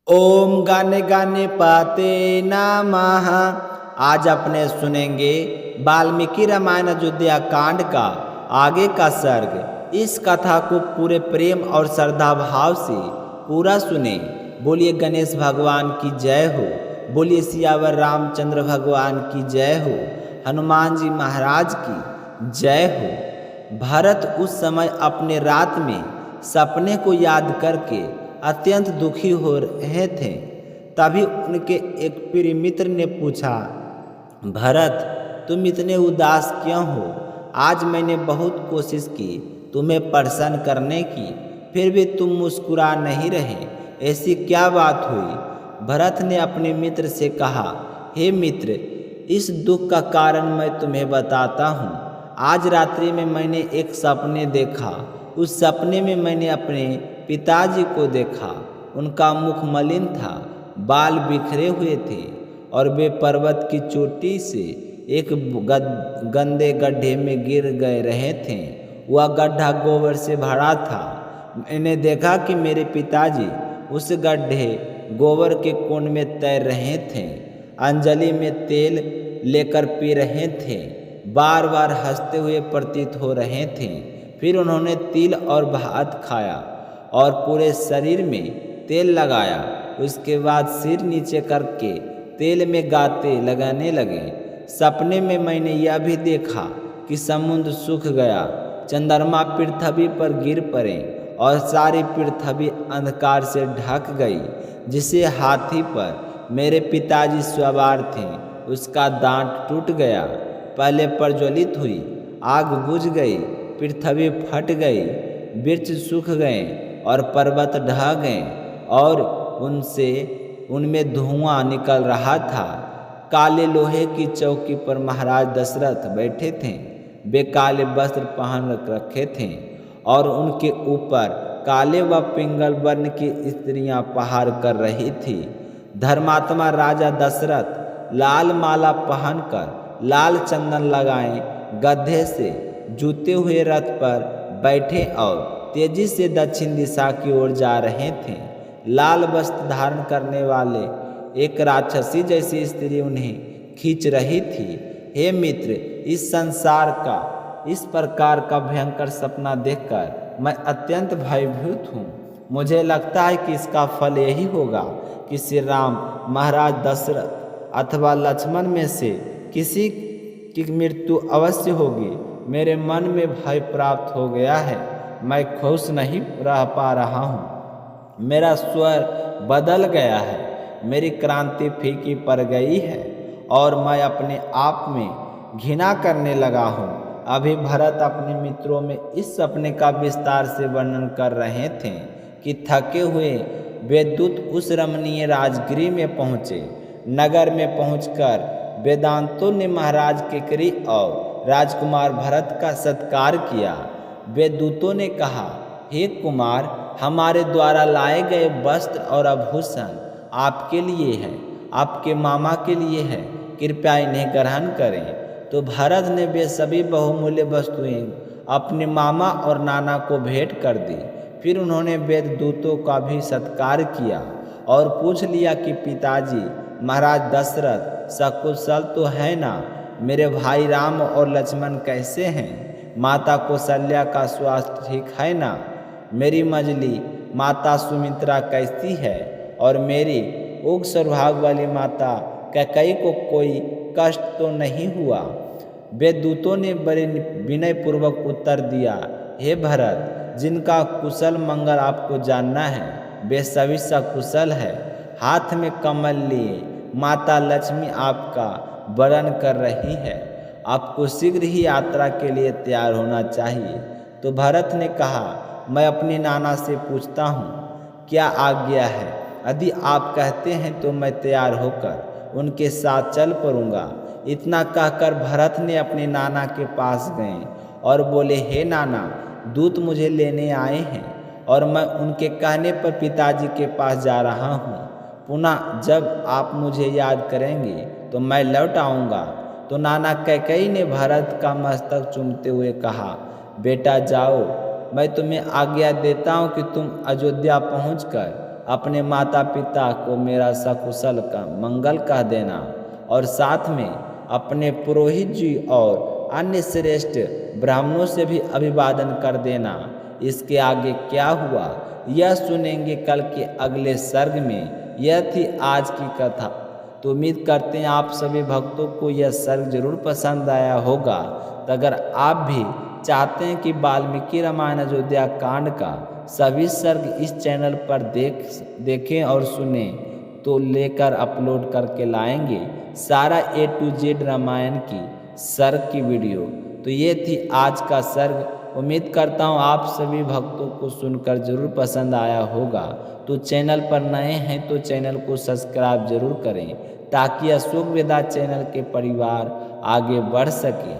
ओम गाने गाने पाते नमः। आज अपने सुनेंगे वाल्मीकि रामायण अयोध्या कांड का आगे का सर्ग। इस कथा को पूरे प्रेम और श्रद्धा भाव से पूरा सुने। बोलिए गणेश भगवान की जय हो। बोलिए सियावर रामचंद्र भगवान की जय हो। हनुमान जी महाराज की जय हो। भरत उस समय अपने रात में सपने को याद करके अत्यंत दुखी हो रहे थे। तभी उनके एक प्रिय मित्र ने पूछा, भरत तुम इतने उदास क्यों हो? आज मैंने बहुत कोशिश की तुम्हें प्रसन्न करने की, फिर भी तुम मुस्कुरा नहीं रहे। ऐसी क्या बात हुई? भरत ने अपने मित्र से कहा, हे मित्र, इस दुख का कारण मैं तुम्हें बताता हूँ। आज रात्रि में मैंने एक सपने देखा। उस सपने में मैंने अपने पिताजी को देखा। उनका मुख मलिन था, बाल बिखरे हुए थे और वे पर्वत की चोटी से एक गंदे गड्ढे में गिर गए रहे थे। वह गड्ढा गोबर से भरा था। मैंने देखा कि मेरे पिताजी उस गड्ढे गोबर के कुंड में तैर रहे थे, अंजलि में तेल लेकर पी रहे थे, बार बार हंसते हुए प्रतीत हो रहे थे। फिर उन्होंने तिल और भात खाया और पूरे शरीर में तेल लगाया। उसके बाद सिर नीचे करके तेल में गाते लगाने लगे। सपने में मैंने यह भी देखा कि समुद्र सूख गया, चंद्रमा पृथ्वी पर गिर पड़े और सारी पृथ्वी अंधकार से ढक गई। जिसे हाथी पर मेरे पिताजी सवार थे, उसका दांत टूट गया। पहले प्रज्वलित हुई, आग बुझ गई, पृथ्वी फट गई, वृक्ष सूख गए और पर्वत ढह गए और उनमें धुआं निकल रहा था। काले लोहे की चौकी पर महाराज दशरथ बैठे थे। वे काले वस्त्र पहन रखे थे और उनके ऊपर काले व पिंगल वर्ण की स्त्रियां पहाड़ कर रही थी। धर्मात्मा राजा दशरथ लाल माला पहनकर लाल चंदन लगाए गधे से जूते हुए रथ पर बैठे और तेजी से दक्षिण दिशा की ओर जा रहे थे। लाल वस्त्र धारण करने वाले एक राक्षसी जैसी स्त्री उन्हें खींच रही थी। हे मित्र, इस संसार का इस प्रकार का भयंकर सपना देखकर मैं अत्यंत भयभीत हूँ। मुझे लगता है कि इसका फल यही होगा कि श्री राम, महाराज दशरथ अथवा लक्ष्मण में से किसी की मृत्यु अवश्य होगी। मेरे मन में भय प्राप्त हो गया है। मैं खुश नहीं रह पा रहा हूँ। मेरा स्वर बदल गया है, मेरी क्रांति फीकी पड़ गई है और मैं अपने आप में घृणा करने लगा हूँ। अभी भरत अपने मित्रों में इस सपने का विस्तार से वर्णन कर रहे थे कि थके हुए वे दूत उस रमणीय राजगृह में पहुँचे। नगर में पहुंचकर वेदांतों ने महाराज केकरी और राजकुमार भरत का सत्कार किया। वे दूतों ने कहा, हे कुमार, हमारे द्वारा लाए गए वस्त्र और आभूषण आपके लिए है, आपके मामा के लिए है, कृपया इन्हें ग्रहण करें। तो भरत ने वे सभी बहुमूल्य वस्तुएं अपने मामा और नाना को भेंट कर दी। फिर उन्होंने वेद दूतों का भी सत्कार किया और पूछ लिया कि पिताजी महाराज दशरथ सकुशल तो है ना? मेरे भाई राम और लक्ष्मण कैसे हैं? माता कौशल्या का स्वास्थ्य ठीक है ना? मेरी मझली माता सुमित्रा कैसी है? और मेरी उग सौभाग्य वाली माता कैकेयी को कोई कष्ट तो नहीं हुआ? वे दूतों ने बड़े विनय पूर्वक उत्तर दिया, हे भरत, जिनका कुशल मंगल आपको जानना है वे सभी सकुशल है। हाथ में कमल लिए माता लक्ष्मी आपका वरण कर रही है। आपको शीघ्र ही यात्रा के लिए तैयार होना चाहिए। तो भरत ने कहा, मैं अपने नाना से पूछता हूँ, क्या आज्ञा है? यदि आप कहते हैं तो मैं तैयार होकर उनके साथ चल पड़ूंगा। इतना कहकर भरत ने अपने नाना के पास गए और बोले, हे नाना, दूत मुझे लेने आए हैं और मैं उनके कहने पर पिताजी के पास जा रहा हूँ। पुनः जब आप मुझे याद करेंगे तो मैं लौट आऊँगा। तो नाना कैकेयी ने भरत का मस्तक चूमते हुए कहा, बेटा जाओ, मैं तुम्हें आज्ञा देता हूँ कि तुम अयोध्या पहुँचकर अपने माता पिता को मेरा सकुशल का मंगल कह देना और साथ में अपने पुरोहित जी और अन्य श्रेष्ठ ब्राह्मणों से भी अभिवादन कर देना। इसके आगे क्या हुआ यह सुनेंगे कल के अगले सर्ग में। यह थी आज की कथा। तो उम्मीद करते हैं आप सभी भक्तों को यह सर्ग जरूर पसंद आया होगा। तो अगर आप भी चाहते हैं कि वाल्मीकि रामायण अयोध्या कांड का सभी सर्ग इस चैनल पर देखें और सुने तो लेकर अपलोड करके लाएंगे सारा A to Z रामायण की सर्ग की वीडियो। तो ये थी आज का सर्ग। उम्मीद करता हूँ आप सभी भक्तों को सुनकर जरूर पसंद आया होगा। तो चैनल पर नए हैं तो चैनल को सब्सक्राइब जरूर करें ताकि अशोक वेदा चैनल के परिवार आगे बढ़ सके।